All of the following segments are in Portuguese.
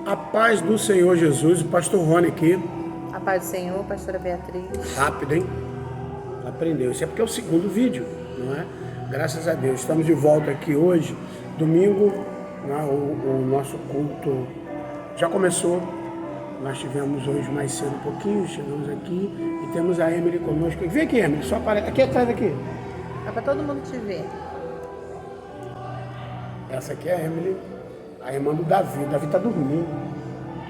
A paz do Senhor Jesus, o pastor Rony aqui. A paz do Senhor, pastora Beatriz. Rápido, hein? Aprendeu. Isso é porque é o segundo vídeo, não é? Graças a Deus. Estamos de volta aqui hoje, domingo, né? O nosso culto já começou. Nós tivemos hoje mais cedo um pouquinho, chegamos aqui e temos a Emily conosco. Vem aqui, Emily, só aparece aqui atrás daqui. É para todo mundo te ver. Essa aqui é a Emily, a irmã do Davi. O Davi está dormindo.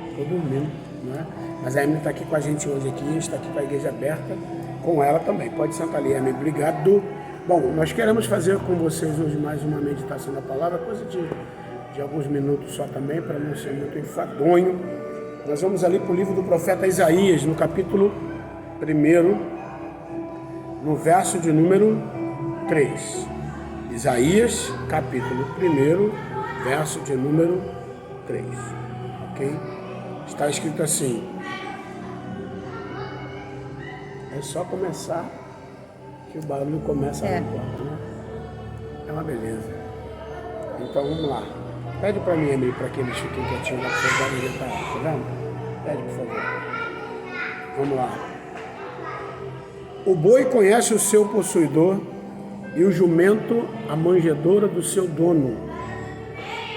Estou dormindo, né? Mas a Emily está aqui com a gente hoje aqui, a gente está aqui com a igreja aberta, com ela também. Pode sentar ali, Emily. Obrigado. Bom, nós queremos fazer com vocês hoje mais uma meditação da palavra, coisa de alguns minutos só também, para não ser muito enfadonho. Nós vamos ali para o livro do profeta Isaías, no capítulo 1, no verso de número 3. Isaías, capítulo 1, verso de número 3. Ok? Está escrito assim. É só começar que o barulho começa a porta, né? É uma beleza. Então vamos lá. Pede para mim, Emily, para que eles fiquem quietinhos lá, para vocês orientar. Tá vendo? Pede, por favor. Vamos lá. O boi conhece o seu possuidor e o jumento a manjedoura do seu dono.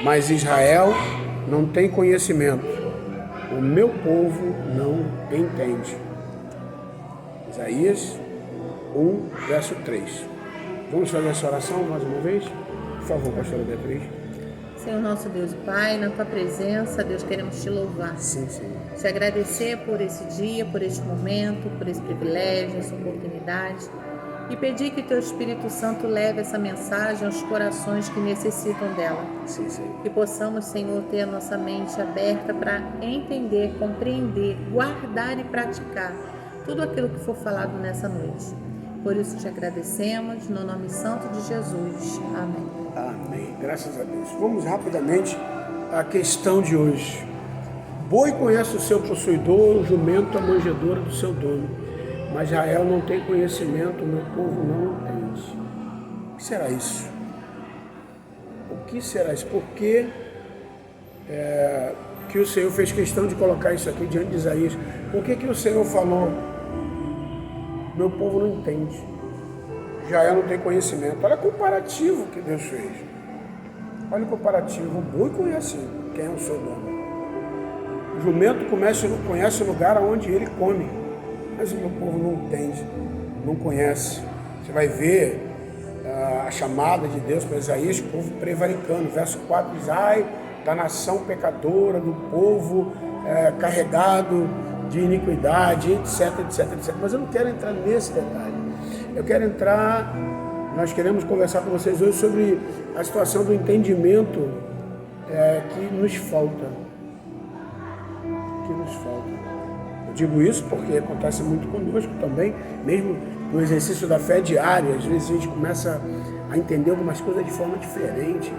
Mas Israel não tem conhecimento. O meu povo não entende. Isaías 1, verso 3. Vamos fazer essa oração mais uma vez? Por favor, pastora Beatriz. Senhor nosso Deus e Pai, na Tua presença, Deus, queremos Te louvar. Sim, sim. Te agradecer por esse dia, por este momento, por esse privilégio, essa oportunidade. E pedir que Teu Espírito Santo leve essa mensagem aos corações que necessitam dela. Sim, sim. Que possamos, Senhor, ter a nossa mente aberta para entender, compreender, guardar e praticar tudo aquilo que for falado nessa noite. Por isso te agradecemos, no nome santo de Jesus. Amém. Amém. Graças a Deus. Vamos rapidamente à questão de hoje. Boi conhece o seu possuidor, o jumento a manjedoura do seu dono. Mas Israel não tem conhecimento, o meu povo não entende. O que será isso? O que será isso? Por que o Senhor fez questão de colocar isso aqui diante de Isaías? Por que o Senhor falou, meu povo não entende? Israel não tem conhecimento. Olha o comparativo que Deus fez. Olha o comparativo. O boi conhece quem é o seu dono. O jumento conhece o lugar onde ele come. Mas o meu povo não entende, não conhece. Você vai ver a chamada de Deus para Isaías, o povo prevaricando. Verso 4 diz, ai da nação pecadora, do povo carregado de iniquidade, etc, etc, etc. Mas eu não quero entrar nesse detalhe. Eu quero entrar, nós queremos conversar com vocês hoje sobre a situação do entendimento que nos falta. Eu digo isso porque acontece muito conosco também, mesmo no exercício da fé diária. Às vezes a gente começa a entender algumas coisas de forma diferente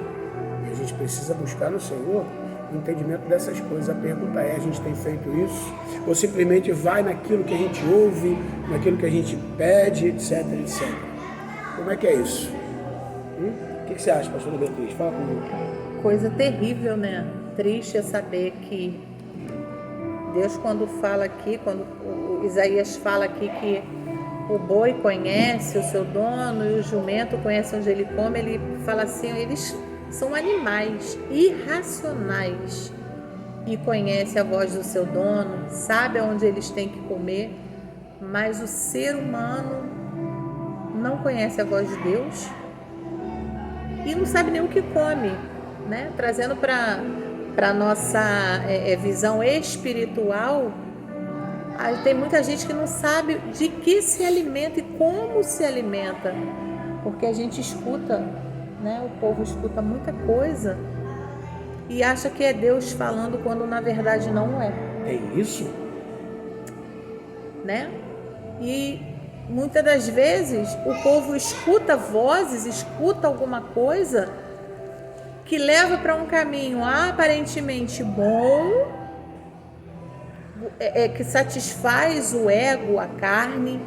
e a gente precisa buscar no Senhor o entendimento dessas coisas. A pergunta é, a gente tem feito isso? Ou simplesmente vai naquilo que a gente ouve, naquilo que a gente pede, etc, etc. Como é que é isso? O que você acha, pastora Beatriz? Fala comigo. Coisa terrível, né? Triste é saber que Deus, quando fala aqui, quando o Isaías fala aqui que o boi conhece o seu dono e o jumento conhece onde ele come, ele fala assim, eles são animais irracionais e conhecem a voz do seu dono, sabe aonde eles têm que comer, mas o ser humano não conhece a voz de Deus e não sabe nem o que come, né? Trazendo para a nossa visão espiritual, tem muita gente que não sabe de que se alimenta e como se alimenta, porque a gente escuta, né? O povo escuta muita coisa e acha que é Deus falando quando na verdade não é. É isso? Né? E muitas das vezes o povo escuta vozes, escuta alguma coisa que leva para um caminho aparentemente bom, que satisfaz o ego, a carne,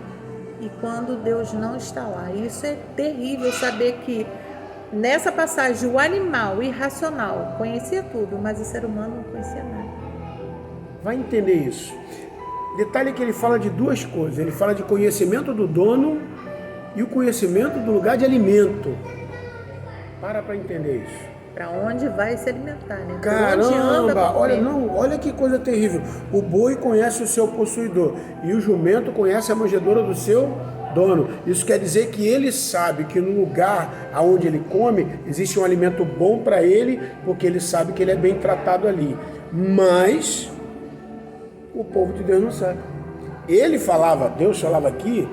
e quando Deus não está lá. Isso é terrível, saber que nessa passagem, o animal irracional conhecia tudo, mas o ser humano não conhecia nada. Vai entender isso. Detalhe que ele fala de duas coisas. Ele fala de conhecimento do dono e o conhecimento do lugar de alimento. Para entender isso. Para onde vai se alimentar, né? Onde anda Caramba, pra comer. olha que coisa terrível. O boi conhece o seu possuidor e o jumento conhece a manjedoura do seu dono. Isso quer dizer que ele sabe que no lugar aonde ele come existe um alimento bom para ele, porque ele sabe que ele é bem tratado ali. Mas o povo de Deus não sabe. Deus falava aqui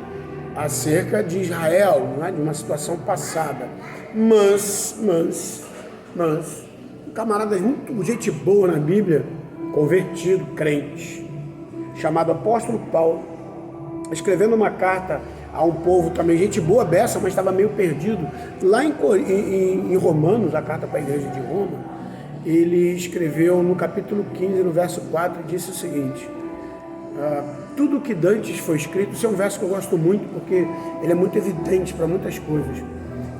acerca de Israel, não é? De uma situação passada. Mas um camarada muito gente boa na Bíblia, convertido, crente, chamado apóstolo Paulo, escrevendo uma carta a um povo também, gente boa beça, mas estava meio perdido, lá em Romanos, a carta para a igreja de Roma, ele escreveu no capítulo 15, no verso 4, disse o seguinte: tudo que dantes foi escrito, isso é um verso que eu gosto muito, porque ele é muito evidente para muitas coisas.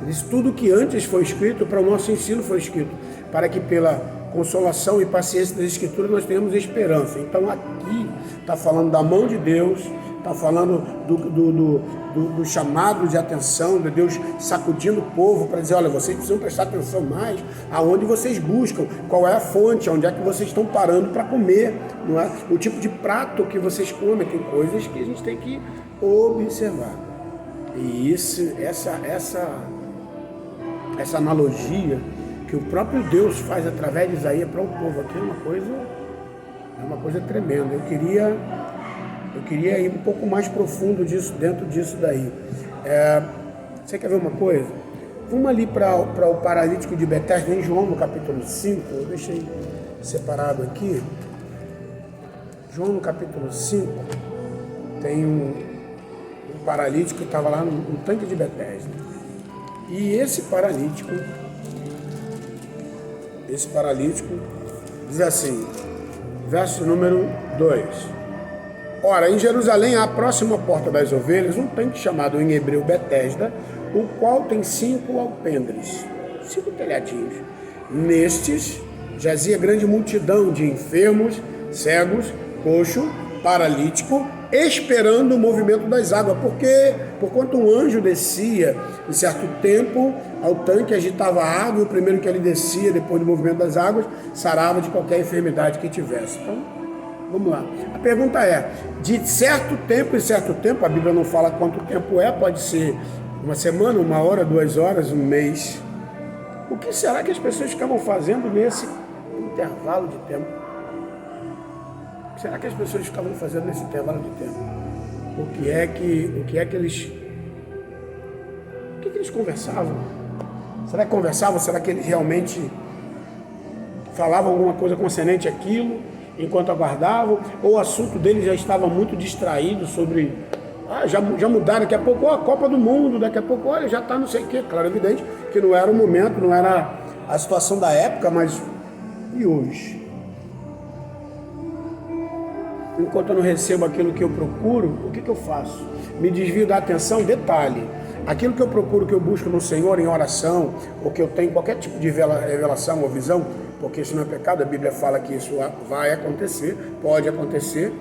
Ele diz: tudo que antes foi escrito, para o nosso ensino foi escrito, para que pela consolação e paciência das Escrituras nós tenhamos esperança. Então aqui está falando da mão de Deus, está falando do chamado de atenção, de Deus sacudindo o povo para dizer: olha, vocês precisam prestar atenção mais aonde vocês buscam, qual é a fonte, onde é que vocês estão parando para comer, não é? O tipo de prato que vocês comem, tem coisas que a gente tem que observar. E essa analogia que o próprio Deus faz através de Isaías para o povo aqui é uma coisa tremenda. Eu queria ir um pouco mais profundo dentro disso daí. Você quer ver uma coisa? Vamos ali para o paralítico de Betesda, em João, no capítulo 5. Eu deixei separado aqui. João, no capítulo 5, tem um paralítico que estava lá no tanque de Betesda. E esse paralítico diz assim, verso número 2. Ora, em Jerusalém, à próxima porta das ovelhas, um tanque chamado em hebreu Betesda, o qual tem 5 alpendres, 5 telhadinhos. Nestes jazia grande multidão de enfermos, cegos, coxo, paralítico, esperando o movimento das águas, porque porquanto um anjo descia em certo tempo ao tanque, agitava a água, e o primeiro que ele descia depois do movimento das águas sarava de qualquer enfermidade que tivesse. Então, vamos lá. A pergunta é: de certo tempo em certo tempo, a Bíblia não fala quanto tempo é, pode ser uma semana, 1 hora, 2 horas, 1 mês. O que será que as pessoas ficavam fazendo nesse intervalo de tempo? O que será que as pessoas ficavam fazendo nesse intervalo de tempo? O que é que eles conversavam? Será que conversavam? Será que eles realmente falavam alguma coisa concernente àquilo enquanto aguardavam? Ou o assunto deles já estava muito distraído sobre... já mudaram, daqui a pouco a Copa do Mundo, daqui a pouco, olha, já está não sei o quê. Claro, evidente que não era o momento, não era a situação da época, mas e hoje? Enquanto eu não recebo aquilo que eu procuro, o que eu faço? Me desvio da atenção? Detalhe, aquilo que eu procuro, que eu busco no Senhor em oração, ou que eu tenho qualquer tipo de revelação ou visão, porque isso não é pecado, a Bíblia fala que isso vai acontecer, pode acontecer,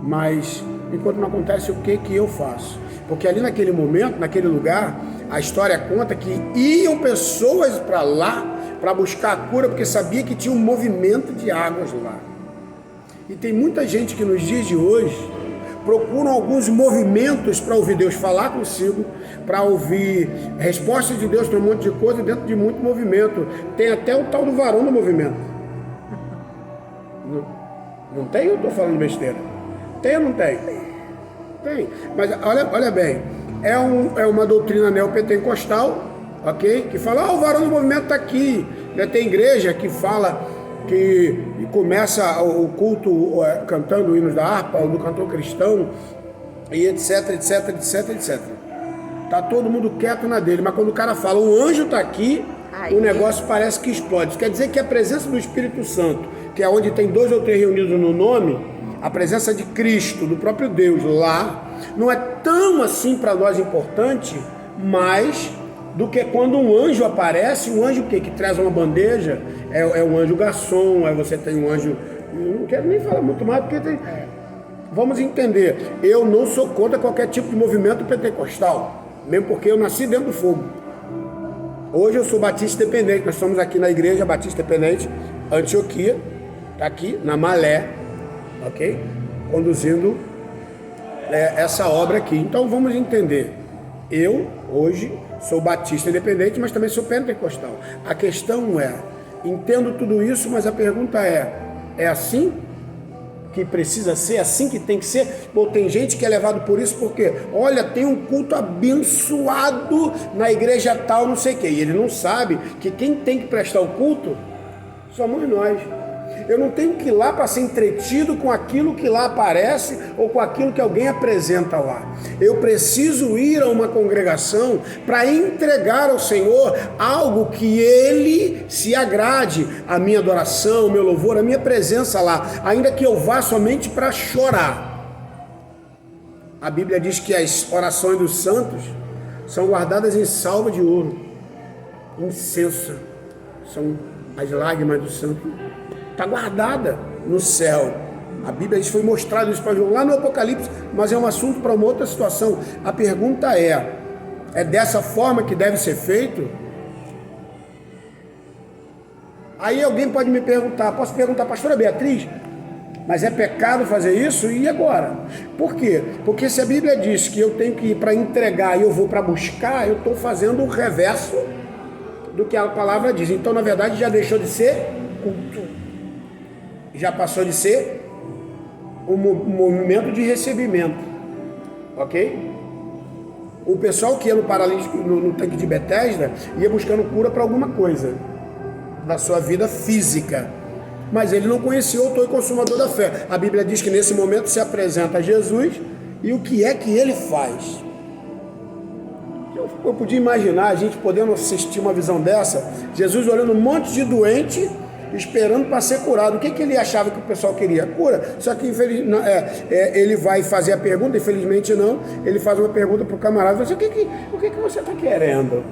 mas enquanto não acontece, o que eu faço? Porque ali naquele momento, naquele lugar, a história conta que iam pessoas para lá para buscar a cura, porque sabia que tinha um movimento de águas lá. E tem muita gente que nos dias de hoje procuram alguns movimentos para ouvir Deus falar consigo, para ouvir respostas de Deus para um monte de coisa, dentro de muito movimento. Tem até o tal do varão do movimento. Não tem ou estou falando besteira? Tem ou não tem? Tem. Mas olha bem, é uma doutrina neopentecostal, ok? Que fala, o varão do movimento está aqui. Já tem igreja que fala... que começa o culto cantando hinos da harpa, ou do cantor cristão, e etc. Tá todo mundo quieto na dele, mas quando o cara fala, o anjo está aqui, o negócio parece que explode. Isso quer dizer que a presença do Espírito Santo, que é onde tem 2 ou 3 reunidos no nome, a presença de Cristo, do próprio Deus lá, não é tão assim para nós importante, mas do que quando um anjo aparece. Um anjo que traz uma bandeja, é um anjo garçom, aí você tem um anjo... Eu não quero nem falar muito mais, porque tem... Vamos entender, eu não sou contra qualquer tipo de movimento pentecostal, mesmo porque eu nasci dentro do fogo. Hoje eu sou batista independente, nós estamos aqui na igreja Batista Independente, Antioquia, tá aqui na Malé, ok? Conduzindo essa obra aqui. Então vamos entender, eu hoje sou batista independente, mas também sou pentecostal. A questão é, entendo tudo isso, mas a pergunta é assim que precisa ser, assim que tem que ser? Ou tem gente que é levado por isso porque, olha, tem um culto abençoado na igreja tal, não sei o quê. E ele não sabe que quem tem que prestar o culto somos nós. Eu não tenho que ir lá para ser entretido com aquilo que lá aparece ou com aquilo que alguém apresenta lá. Eu preciso ir a uma congregação para entregar ao Senhor algo que Ele se agrade, a minha adoração, o meu louvor, a minha presença lá, ainda que eu vá somente para chorar. A Bíblia diz que as orações dos santos são guardadas em salva de ouro, incenso, são as lágrimas do santo. Está guardada no céu. A Bíblia foi mostrado isso para João lá no Apocalipse, mas é um assunto para uma outra situação. A pergunta é dessa forma que deve ser feito? Aí alguém pode me perguntar, posso perguntar, pastora Beatriz, mas é pecado fazer isso? E agora? Por quê? Porque se a Bíblia diz que eu tenho que ir para entregar e eu vou para buscar, eu estou fazendo o reverso do que a palavra diz. Então, na verdade, já deixou de ser culto. Já passou de ser um movimento de recebimento, ok? O pessoal que ia no paralítico, no tanque de Betesda, ia buscando cura para alguma coisa da sua vida física, mas ele não conhecia o autor e consumador da fé. A Bíblia diz que nesse momento se apresenta Jesus e o que é que ele faz? Eu podia imaginar a gente podendo assistir uma visão dessa, Jesus olhando um monte de doente, esperando para ser curado. O que ele achava que o pessoal queria? Cura. Só que ele vai fazer a pergunta, infelizmente não, ele faz uma pergunta para o camarada, o que você está querendo?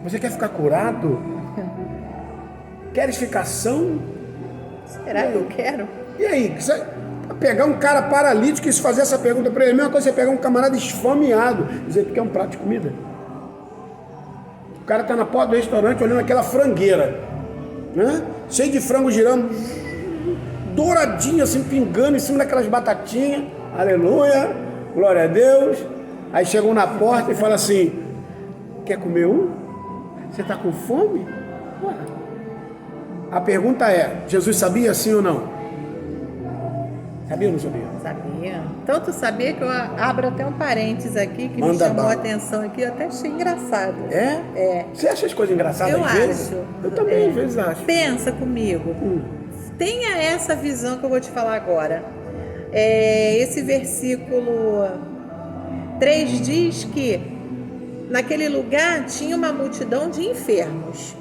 Você quer ficar curado? Queres ficar são? Será que eu quero? E aí, pegar um cara paralítico e fazer essa pergunta para ele, a mesma coisa você pegar um camarada esfomeado e dizer que quer um prato de comida. O cara está na porta do restaurante olhando aquela frangueira, né? Cheio de frango girando, douradinho assim, pingando em cima daquelas batatinhas, aleluia, glória a Deus. Aí chegam na porta e falam assim, quer comer um? Você está com fome? Ué. A pergunta é, Jesus sabia sim ou não? Sabia ou não sabia? Sabia. Tanto sabia que eu abro até um parênteses aqui que Manda me chamou bala. a atenção aqui, eu até achei engraçado. É? É. Você acha as coisas engraçadas Eu às vezes? acho. Eu também às vezes acho. Pensa comigo. Tenha essa visão que eu vou te falar agora. Esse versículo 3 diz que naquele lugar tinha uma multidão de enfermos.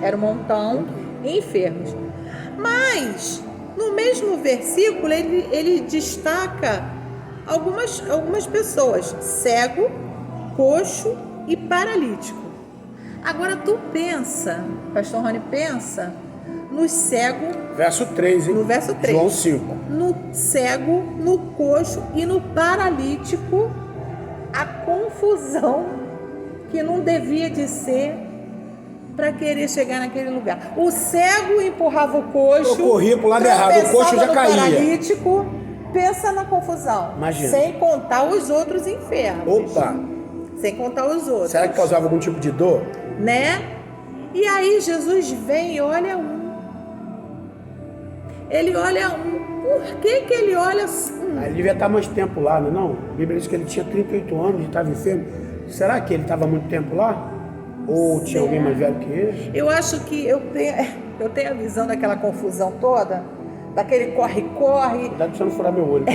Era um montão enfermos. Mas no mesmo versículo ele destaca algumas pessoas: cego, coxo e paralítico. Agora tu pensa, pastor Rony, pensa no cego, Verso 3, hein? no verso 3, João 5. no cego, no coxo e no paralítico, a confusão que não devia de ser para querer chegar naquele lugar. O cego empurrava o coxo, Eu corria pro lado errado, o coxo já caía. Paralítico, pensa na confusão. Imagina. Sem contar os outros enfermos. Opa! Sem contar os outros. Será que causava algum tipo de dor? Né? E aí Jesus vem e olha um. Ele olha um. Por que ele olha um? Ele devia estar mais tempo lá, não é não? A Bíblia diz que ele tinha 38 anos e estava enfermo. Será que ele estava muito tempo lá? Ou tinha alguém mais velho que ele? Eu acho que eu tenho a visão daquela confusão toda, daquele corre-corre. Cuidado pra você não furar meu olho.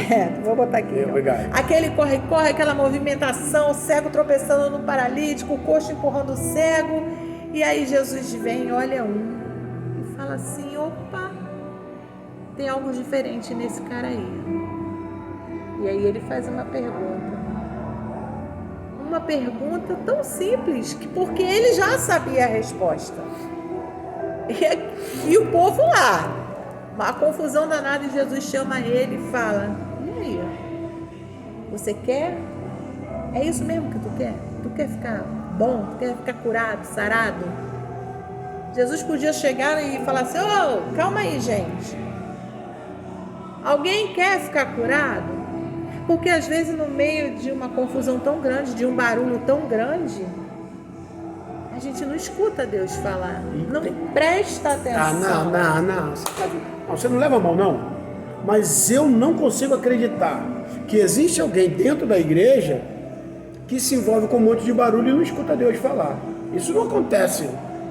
Vou botar aqui. Então. Obrigado. Aquele corre-corre, aquela movimentação, o cego tropeçando no paralítico, o coxo empurrando o cego. E aí Jesus vem, olha um e fala assim, opa, tem algo diferente nesse cara aí. E aí ele faz uma pergunta. uma pergunta tão simples, porque ele já sabia a resposta. E o povo lá, uma confusão danada, e Jesus chama ele e fala: e aí? Você quer? É isso mesmo que tu quer? Tu quer ficar bom? Tu quer ficar curado, sarado? Jesus podia chegar e falar assim: ô, calma aí, gente. Alguém quer ficar curado? Porque às vezes no meio de uma confusão tão grande, de um barulho tão grande, a gente não escuta Deus falar, não presta atenção. Não. Você não leva a mão, não. Mas eu não consigo acreditar que existe alguém dentro da igreja que se envolve com um monte de barulho e não escuta Deus falar. Isso não acontece.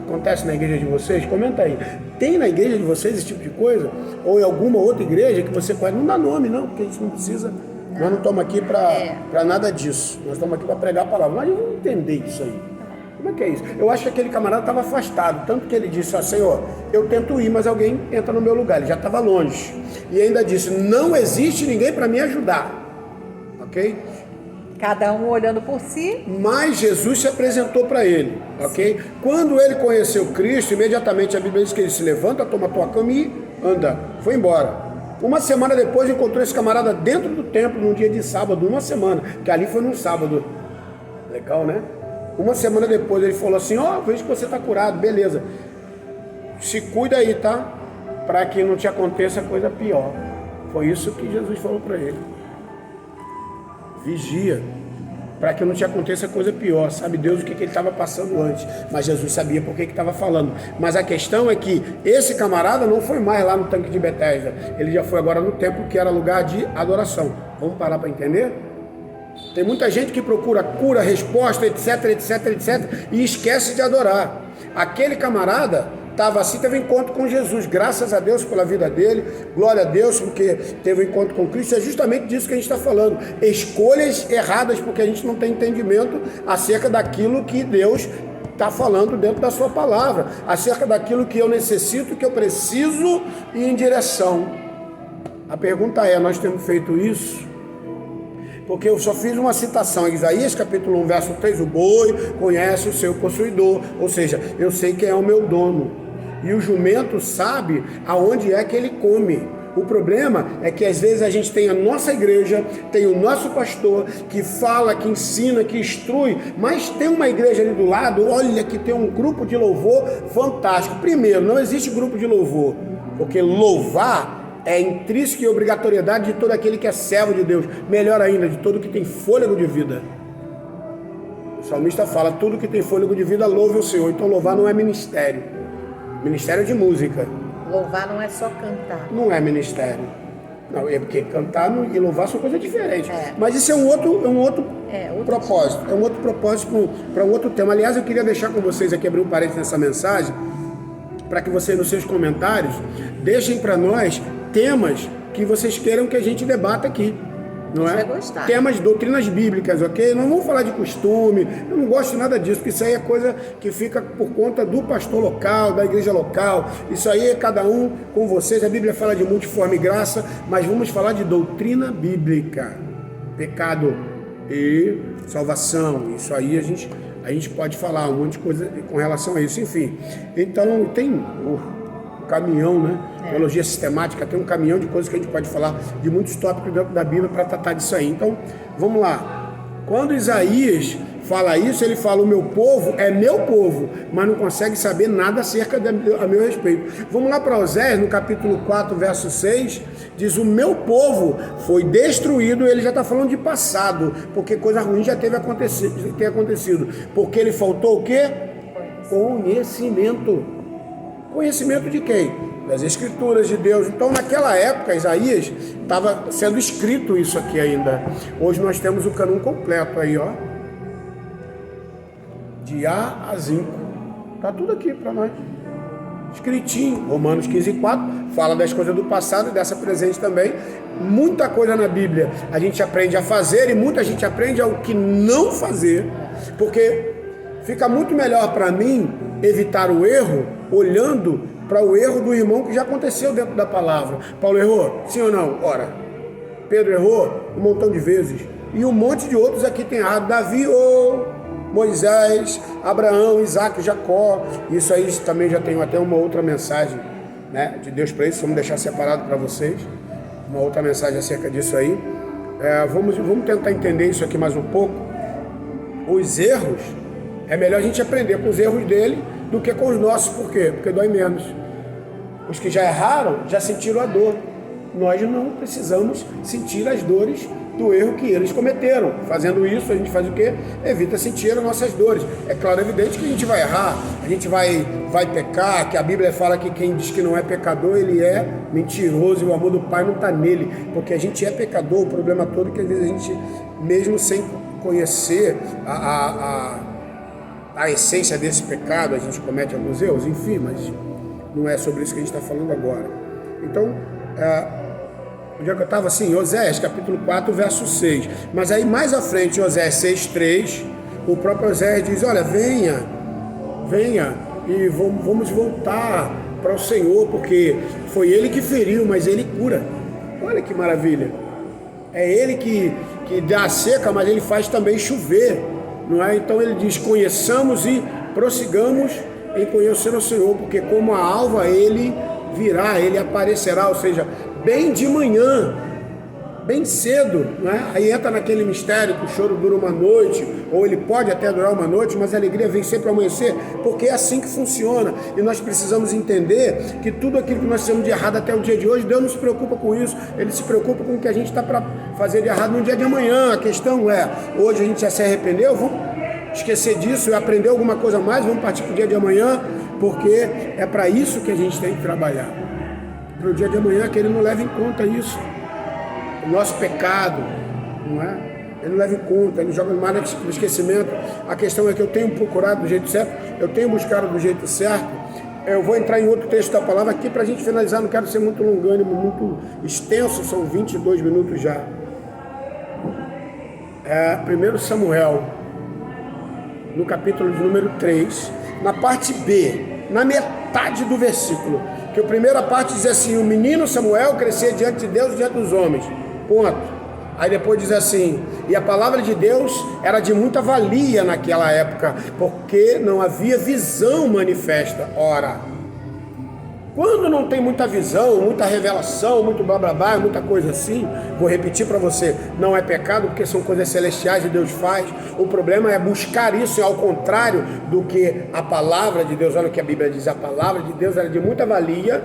Acontece na igreja de vocês? Comenta aí. Tem na igreja de vocês esse tipo de coisa? Ou em alguma outra igreja que você pode... Não dá nome, não, porque a gente não precisa... Não. Nós não estamos aqui para nada disso. Nós estamos aqui para pregar a palavra. Mas eu não entender isso aí. Como é que é isso? Eu acho que aquele camarada estava afastado. Tanto que ele disse: Senhor, eu tento ir, mas alguém entra no meu lugar. Ele já estava longe. E ainda disse: não existe ninguém para me ajudar. Ok? Cada um olhando por si. Mas Jesus se apresentou para ele, ok? Quando ele conheceu Cristo, imediatamente a Bíblia diz que ele se levanta, toma a tua cama e anda. Foi embora. Uma semana depois encontrou esse camarada dentro do templo, num dia de sábado, uma semana, que ali foi num sábado. Legal, né? Uma semana depois ele falou assim: vejo que você está curado, beleza. Se cuida aí, tá? Para que não te aconteça coisa pior. Foi isso que Jesus falou para ele. Vigia, para que não te aconteça coisa pior. Sabe Deus o que ele estava passando antes, mas Jesus sabia por que estava falando. Mas a questão é que esse camarada não foi mais lá no tanque de Betesda, ele já foi agora no templo, que era lugar de adoração. Vamos parar para entender? Tem muita gente que procura cura, resposta, etc, e esquece de adorar. Aquele camarada estava assim, teve um encontro com Jesus, graças a Deus pela vida dele, glória a Deus, porque teve um encontro com Cristo. É justamente disso que a gente está falando, escolhas erradas, porque a gente não tem entendimento acerca daquilo que Deus está falando dentro da sua palavra, acerca daquilo que eu necessito, que eu preciso ir em direção. A pergunta é: nós temos feito isso? Porque eu só fiz uma citação em Isaías capítulo 1, verso 3, o boi conhece o seu possuidor, ou seja, eu sei quem é o meu dono, e o jumento sabe aonde é que ele come. O problema é que às vezes a gente tem a nossa igreja, tem o nosso pastor que fala, que ensina, que instrui, mas tem uma igreja ali do lado, olha que tem um grupo de louvor fantástico. Primeiro, não existe grupo de louvor, porque louvar é intrínseca e obrigatoriedade de todo aquele que é servo de Deus. Melhor ainda, de todo que tem fôlego de vida. O salmista fala: tudo que tem fôlego de vida, louve o Senhor. Então louvar não é ministério. Ministério é de música. Louvar não é só cantar. Não é ministério. Não, é porque cantar e louvar são coisas diferentes. Mas isso é um outro propósito. É um outro propósito para um outro tema. Aliás, eu queria deixar com vocês aqui, abrir um parênteses nessa mensagem, para que vocês, nos seus comentários, deixem para nós temas que vocês queiram que a gente debata aqui, não é? Temas, doutrinas bíblicas, ok? Não vamos falar de costume, eu não gosto de nada disso, porque isso aí é coisa que fica por conta do pastor local, da igreja local. Isso aí é cada um com vocês. A Bíblia fala de multiforme graça, mas vamos falar de doutrina bíblica, pecado e salvação. Isso aí a gente pode falar um monte de coisa com relação a isso, enfim. Então tem caminhão, né? Teologia sistemática, tem um caminhão de coisas que a gente pode falar, de muitos tópicos dentro da Bíblia para tratar disso aí. Então, vamos lá. Quando Isaías fala isso, ele fala: o meu povo é meu povo, mas não consegue saber nada acerca a meu respeito. Vamos lá para Oséias, no capítulo 4, verso 6, diz: o meu povo foi destruído. Ele já está falando de passado, porque coisa ruim já teve acontecido. Porque ele faltou o quê? Conhecimento. Conhecimento de quem? Das Escrituras de Deus. Então, naquela época, Isaías estava sendo escrito isso aqui ainda. Hoje nós temos o cânon completo aí, ó. De A a Z. Está tudo aqui para nós. Escritinho. Romanos 15:4 fala das coisas do passado e dessa presente também. Muita coisa na Bíblia a gente aprende a fazer e muita gente aprende ao que não fazer. Porque fica muito melhor para mim evitar o erro olhando para o erro do irmão que já aconteceu dentro da palavra. Paulo errou? Sim ou não? Ora. Pedro errou um montão de vezes. E um monte de outros aqui tem errado. Davi ou Moisés, Abraão, Isaac, Jacó. Isso aí também já tenho até uma outra mensagem, né, de Deus para isso. Vamos deixar separado para vocês. Uma outra mensagem acerca disso aí. Vamos tentar entender isso aqui mais um pouco. Os erros, é melhor a gente aprender com os erros dele do que com os nossos. Por quê? Porque dói menos. Os que já erraram, já sentiram a dor. Nós não precisamos sentir as dores do erro que eles cometeram. Fazendo isso, a gente faz o quê? Evita sentir as nossas dores. É claro, evidente que a gente vai errar, a gente vai pecar, que a Bíblia fala que quem diz que não é pecador, ele é mentiroso, e o amor do Pai não está nele, porque a gente é pecador. O problema todo é que às vezes a gente, mesmo sem conhecer a essência desse pecado, a gente comete alguns erros, enfim, mas não é sobre isso que a gente está falando agora. Então, onde é que eu estava? Assim, Oséias, capítulo 4, verso 6. Mas aí mais à frente, Oséias 6:3, o próprio Oséias diz, olha, venha, e vamos voltar para o Senhor, porque foi Ele que feriu, mas Ele cura. Olha que maravilha. É Ele que dá a seca, mas Ele faz também chover, não é? Então Ele diz, conheçamos e prossigamos em conhecer o Senhor, porque como a alva Ele virá, Ele aparecerá, ou seja, bem de manhã, bem cedo, né? Aí entra naquele mistério que o choro dura uma noite, ou ele pode até durar uma noite, mas a alegria vem sempre ao amanhecer, porque é assim que funciona. E nós precisamos entender que tudo aquilo que nós fizemos de errado até o dia de hoje, Deus não se preocupa com isso, Ele se preocupa com o que a gente está para fazer de errado no dia de amanhã. A questão é, hoje a gente já se arrependeu, vamos esquecer disso e aprender alguma coisa mais, vamos partir para o dia de amanhã, porque é para isso que a gente tem que trabalhar. Para o dia de amanhã, que Ele não leva em conta isso. O nosso pecado, não é? Ele não leva em conta, Ele joga mais no esquecimento. A questão é que eu tenho procurado do jeito certo, eu tenho buscado do jeito certo. Eu vou entrar em outro texto da palavra aqui para a gente finalizar, não quero ser muito longânimo, muito extenso, são 22 minutos já. 1 Samuel, no capítulo de número 3, na parte B, na metade do versículo, que a primeira parte diz assim, o menino Samuel crescia diante de Deus e diante dos homens, ponto. Aí depois diz assim, e a palavra de Deus era de muita valia naquela época, porque não havia visão manifesta. Ora, quando não tem muita visão, muita revelação, muito blá blá blá, muita coisa assim, vou repetir para você, não é pecado, porque são coisas celestiais e Deus faz. O problema é buscar isso, ao contrário do que a palavra de Deus. Olha o que a Bíblia diz, a palavra de Deus era de muita valia,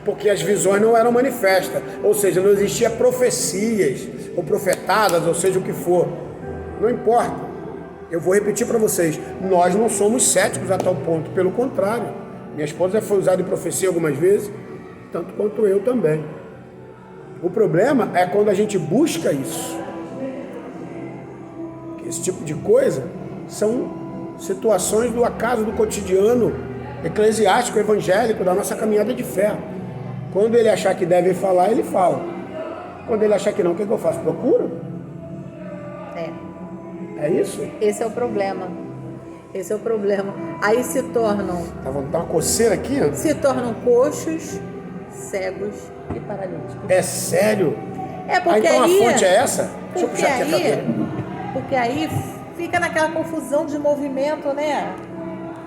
porque as visões não eram manifestas, ou seja, não existia profecias, ou profetadas, ou seja o que for, não importa. Eu vou repetir para vocês, nós não somos céticos a tal ponto, pelo contrário. Minha esposa foi usada em profecia algumas vezes, tanto quanto eu também. O problema é quando a gente busca isso. Esse tipo de coisa são situações do acaso do cotidiano eclesiástico, evangélico, da nossa caminhada de fé. Quando ele achar que deve falar, ele fala. Quando ele achar que não, o que eu faço? Procuro? É isso? Esse é o problema. Esse é o problema. Aí se tornam... Tá uma coceira aqui, ó. Se tornam coxos, cegos e paralíticos. É sério? É porque então aí... a fonte é essa? Deixa eu puxar aqui a cadeira. Porque aí fica naquela confusão de movimento, né?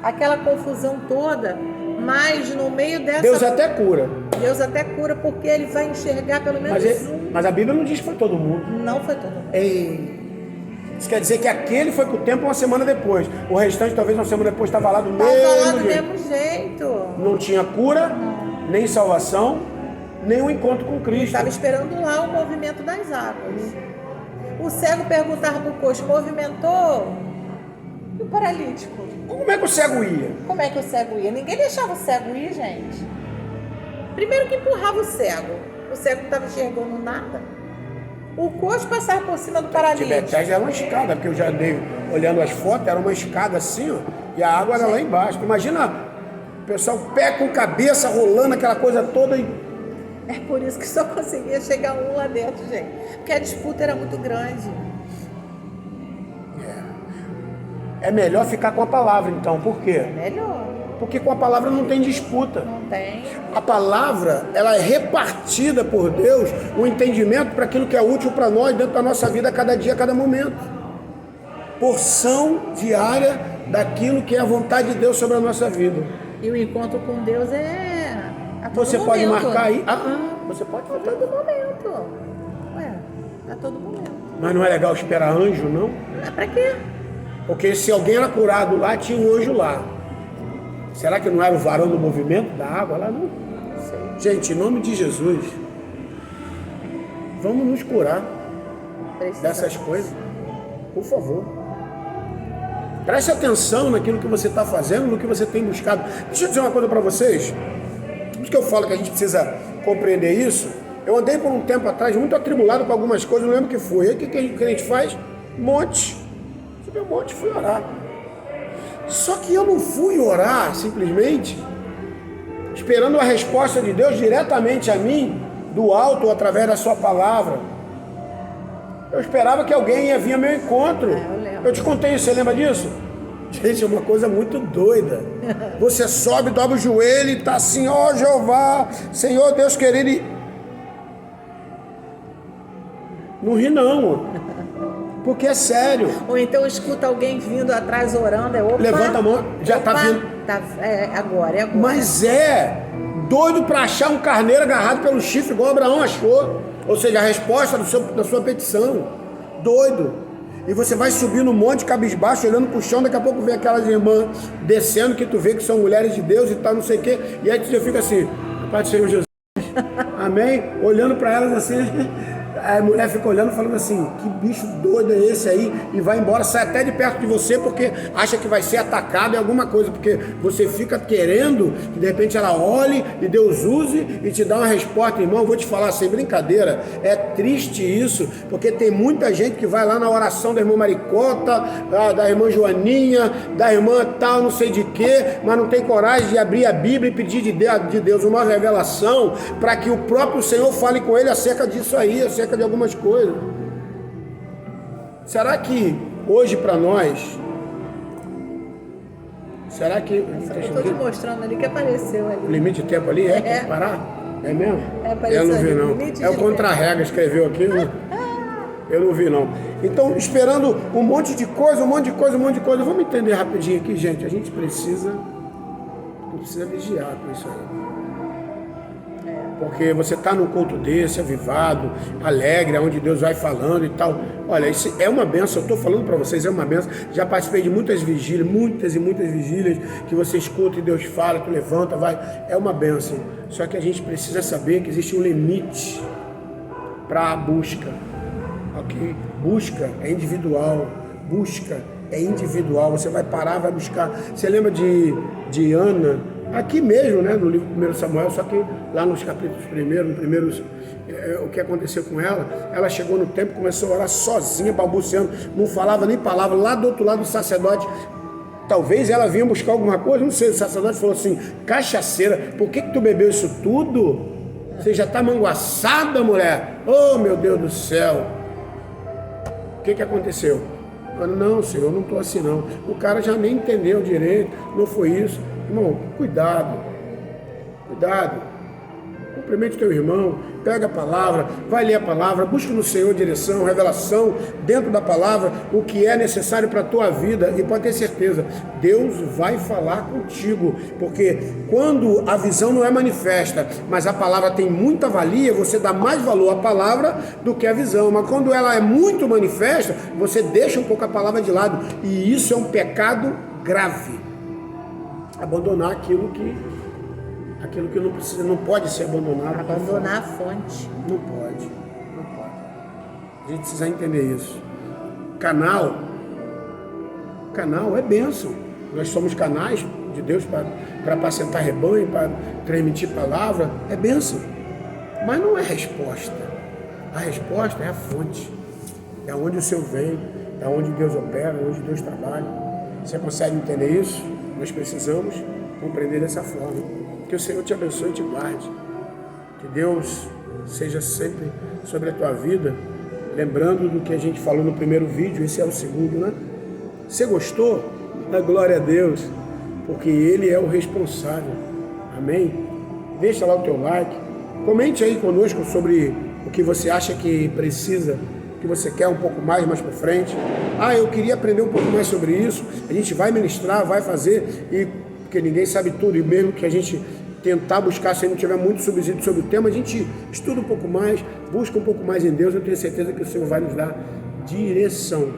Aquela confusão toda, mas no meio dessa... Deus até cura. Deus até cura, porque Ele vai enxergar pelo menos mas a Bíblia não diz que foi todo mundo. Não foi todo mundo. Isso quer dizer que aquele foi com o tempo uma semana depois. O restante, talvez uma semana depois, estava lá do mesmo jeito. Não tinha cura, nem salvação, nem um encontro com Cristo. Estava esperando lá o movimento das águas. O cego perguntava para o coxo, movimentou? E o paralítico? Como é que o cego ia? Como é que o cego ia? Ninguém deixava o cego ir, gente. Primeiro que empurrava o cego não estava enxergando nada. O coxo passava por cima do paralítico. Betesda era uma escada, porque eu já dei, olhando as fotos, era uma escada assim, ó, e a água era lá embaixo. Imagina o pessoal pé com cabeça rolando aquela coisa toda e... É por isso que só conseguia chegar um lá dentro, gente. Porque a disputa era muito grande. É melhor ficar com a palavra, então. Por quê? É melhor. Porque com a palavra não tem disputa. Não tem. A palavra, ela é repartida por Deus, o entendimento para aquilo que é útil para nós dentro da nossa vida, a cada dia, a cada momento. Porção diária daquilo que é a vontade de Deus sobre a nossa vida. E o encontro com Deus é a todo Você momento. pode marcar aí. Você pode A todo momento. Ué, a todo momento. Mas não é legal esperar anjo, não? Pra quê? Porque se alguém era curado lá, tinha um anjo lá. Será que não era o varão do movimento da água lá? Não. Não sei. Gente, em nome de Jesus, vamos nos curar dessas coisas. Por favor. Preste atenção naquilo que você está fazendo, no que você tem buscado. Deixa eu dizer uma coisa para vocês. Por isso que eu falo que a gente precisa compreender isso. Eu andei por um tempo atrás muito atribulado com algumas coisas, não lembro o que foi. Aí o que a gente faz? Monte. Subi um monte e fui orar. Só que eu não fui orar simplesmente esperando a resposta de Deus diretamente a mim, do alto ou através da sua palavra. Eu esperava que alguém ia vir ao meu encontro. Eu te contei isso, você lembra disso? Gente, é uma coisa muito doida. Você sobe, dobra o joelho e está assim, ó Jeová, Senhor Deus querido. E... não ri não, porque é sério. Ou então escuta alguém vindo atrás orando, opa, levanta a mão, já está vindo. É agora. Mas é doido para achar um carneiro agarrado pelo chifre, igual Abraão achou. Ou seja, a resposta da sua petição. Doido. E você vai subir no monte cabisbaixo, olhando pro chão, daqui a pouco vem aquelas irmãs descendo, que tu vê que são mulheres de Deus e tal, não sei o quê. E aí você fica assim, Pai do Senhor Jesus. Amém? Olhando para elas assim... A mulher fica olhando e falando assim, que bicho doido é esse aí? E vai embora, sai até de perto de você porque acha que vai ser atacado em alguma coisa, porque você fica querendo que de repente ela olhe e Deus use e te dá uma resposta. Irmão, eu vou te falar sem brincadeira, é triste isso, porque tem muita gente que vai lá na oração da irmã Maricota, da irmã Joaninha, da irmã tal, não sei de quê, mas não tem coragem de abrir a Bíblia e pedir de Deus uma revelação para que o próprio Senhor fale com ele acerca disso aí, acerca de algumas coisas. Será que hoje para nós, será que eu estou te mostrando ali que apareceu ali. O limite de tempo ali tem que parar? É mesmo? Apareceu. Eu não vi não. É o contra-regra, escreveu aqui. Eu não vi não. Então, esperando um monte de coisa. Vamos entender rapidinho aqui, gente. A gente precisa vigiar com isso aí. Porque você está num culto desse, avivado, alegre, onde Deus vai falando e tal. Olha, isso é uma benção, eu estou falando para vocês, é uma benção. Já participei de muitas vigílias, muitas e muitas vigílias, que você escuta e Deus fala, tu levanta, vai. É uma benção. Só que a gente precisa saber que existe um limite para a busca. Ok? Busca é individual. Você vai parar, vai buscar. Você lembra de Ana? Aqui mesmo, né, no livro 1 Samuel, só que lá nos capítulos primeiros, o que aconteceu com ela, ela chegou no templo, começou a orar sozinha, balbuciando, não falava nem palavra, lá do outro lado do sacerdote, talvez ela vinha buscar alguma coisa, não sei, o sacerdote falou assim, cachaceira, por que tu bebeu isso tudo? Você já está manguaçada, mulher? Oh, meu Deus do céu! O que aconteceu? Eu falei, não, senhor, eu não estou assim não. O cara já nem entendeu direito, não foi isso. Irmão, cuidado. Cumprimente teu irmão, pega a palavra, vai ler a palavra, busca no Senhor direção, revelação dentro da palavra, o que é necessário para a tua vida, e pode ter certeza, Deus vai falar contigo, porque quando a visão não é manifesta, mas a palavra tem muita valia, você dá mais valor à palavra do que à visão, mas quando ela é muito manifesta, você deixa um pouco a palavra de lado, e isso é um pecado grave. Abandonar aquilo que não precisa, não pode ser abandonado. Abandonar a fonte. Não pode. A gente precisa entender isso. Canal é bênção. Nós somos canais de Deus para apacentar rebanho, para transmitir palavra. É bênção. Mas não é resposta. A resposta é a fonte. É onde o Senhor vem, é onde Deus opera, é onde Deus trabalha. Você consegue entender isso? Nós precisamos compreender dessa forma. Que o Senhor te abençoe e te guarde. Que Deus seja sempre sobre a tua vida. Lembrando do que a gente falou no primeiro vídeo, esse é o segundo, né? Você gostou? Glória a Deus. porque Ele é o responsável. Amém? Deixa lá o teu like. Comente aí conosco sobre o que você acha que precisa, que você quer um pouco mais para frente. Eu queria aprender um pouco mais sobre isso. A gente vai ministrar, vai fazer, e porque ninguém sabe tudo, e mesmo que a gente tentar buscar, se não tiver muito subsídio sobre o tema, a gente estuda um pouco mais, busca um pouco mais em Deus. Eu tenho certeza que o Senhor vai nos dar direção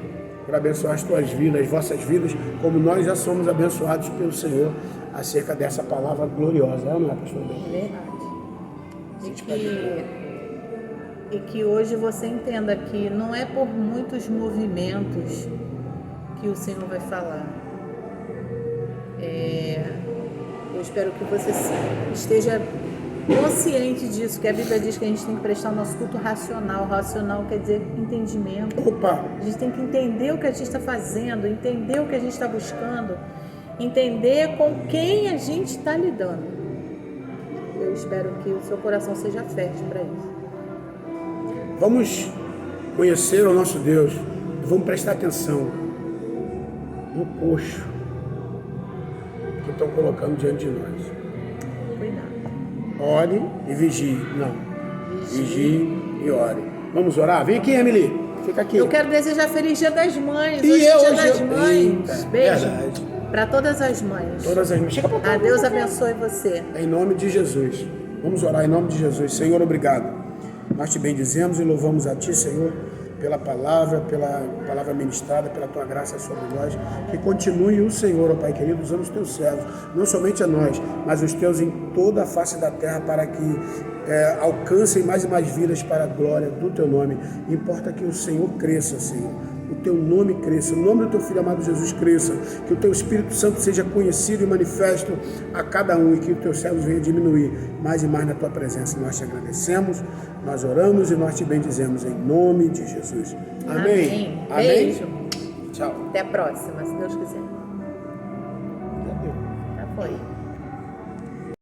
para abençoar as tuas vidas, as vossas vidas, como nós já somos abençoados pelo Senhor acerca dessa palavra gloriosa. Não é, pastor? Verdade. E que hoje você entenda que não é por muitos movimentos que o Senhor vai falar. Eu espero que você esteja consciente disso, que a Bíblia diz que a gente tem que prestar o nosso culto racional. Racional quer dizer entendimento. A gente tem que entender o que a gente está fazendo, entender o que a gente está buscando, entender com quem a gente está lidando. Eu espero que o seu coração seja fértil para isso. Vamos conhecer o nosso Deus e vamos prestar atenção no coxo que estão colocando diante de nós. Cuidado. Ore e vigie. Não. Vigie e ore. Vamos orar? Vem aqui, Emily. Fica aqui. Eu quero desejar Feliz Dia das Mães. E hoje é Dia hoje das Mães. Beijo verdade. para todas as mães. Todas as mães. Chega pra cá. Deus abençoe você. Em nome de Jesus. Vamos orar em nome de Jesus. Senhor, obrigado. Nós te bendizemos e louvamos a Ti, Senhor, pela palavra ministrada, pela Tua graça sobre nós. Que continue o Senhor, ó Pai querido, usando os Teus servos, não somente a nós, mas os Teus em toda a face da terra, para que alcancem mais e mais vidas para a glória do Teu nome. Importa que o Senhor cresça, Senhor. O Teu nome cresça, o nome do Teu Filho amado Jesus cresça, que o Teu Espírito Santo seja conhecido e manifesto a cada um, e que os Teus servos venham diminuir mais e mais na Tua presença. Nós te agradecemos, nós oramos e nós te bendizemos em nome de Jesus. Amém. Beijo. Tchau. Até a próxima, se Deus quiser. Já deu. Já foi.